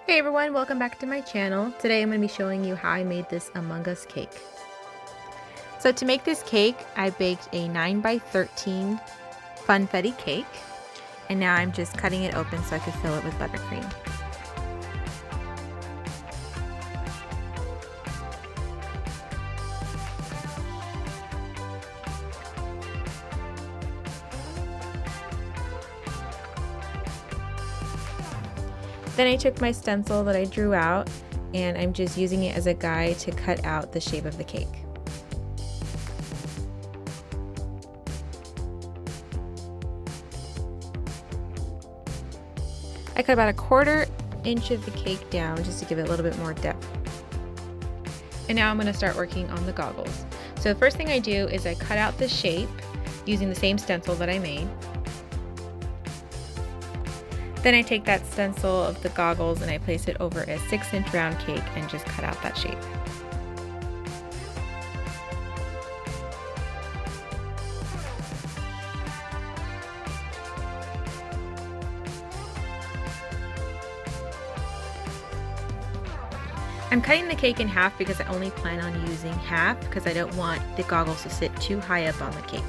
Hey everyone, welcome back to my channel. Today I'm going to be showing you how I made this Among Us cake. So to make this cake, I baked a 9x13 Funfetti cake, and now I'm just cutting it open so I could fill it with buttercream. Then I took my stencil that I drew out, and I'm just using it as a guide to cut out the shape of the cake. I cut about a 1/4 inch of the cake down just to give it a little bit more depth. And now I'm going to start working on the goggles. So the first thing I do is I cut out the shape using the same stencil that I made. Then I take that stencil of the goggles and I place it over a 6-inch round cake and just cut out that shape. I'm cutting the cake in half because I only plan on using half because I don't want the goggles to sit too high up on the cake.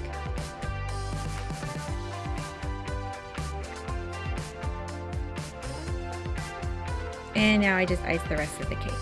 And now I just ice the rest of the cake.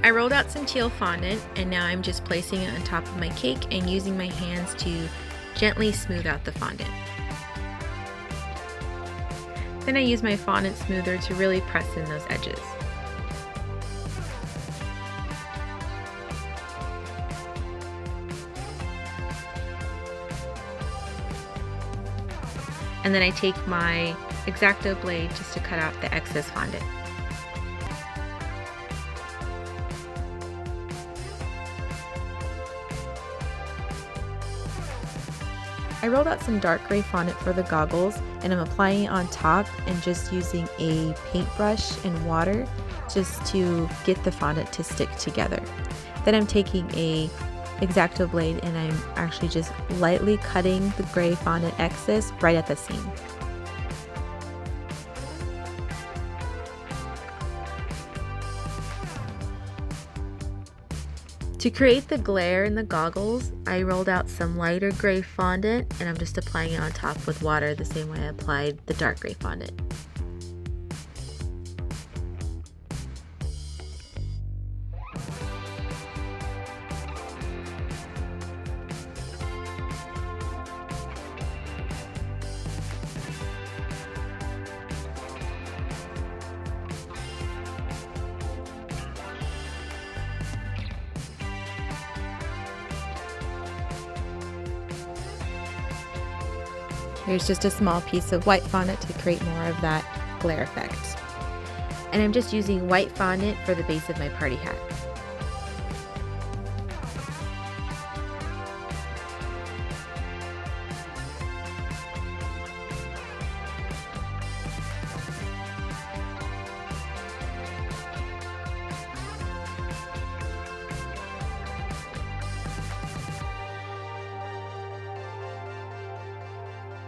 I rolled out some teal fondant, and now I'm just placing it on top of my cake and using my hands to gently smooth out the fondant. Then I use my fondant smoother to really press in those edges. And then I take my X-Acto blade just to cut out the excess fondant. I rolled out some dark gray fondant for the goggles, and I'm applying it on top and just using a paintbrush and water just to get the fondant to stick together. Then I'm taking a X-Acto blade and I'm actually just lightly cutting the gray fondant excess right at the seam. To create the glare in the goggles, I rolled out some lighter gray fondant and I'm just applying it on top with water the same way I applied the dark gray fondant. Here's just a small piece of white fondant to create more of that glare effect. And I'm just using white fondant for the base of my party hat.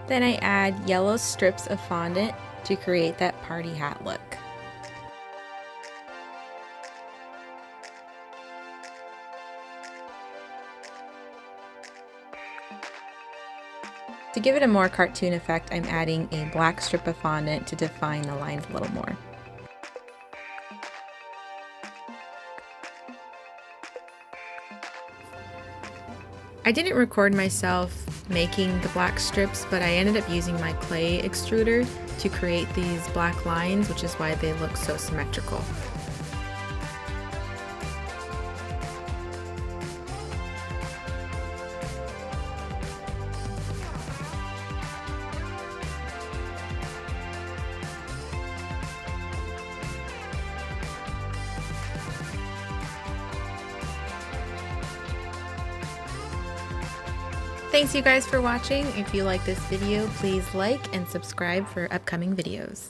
Then I add yellow strips of fondant to create that party hat look. To give it a more cartoon effect, I'm adding a black strip of fondant to define the lines a little more. I didn't record myself making the black strips, but I ended up using my clay extruder to create these black lines, which is why they look so symmetrical. Thanks you guys for watching. If you like this video, please like and subscribe for upcoming videos.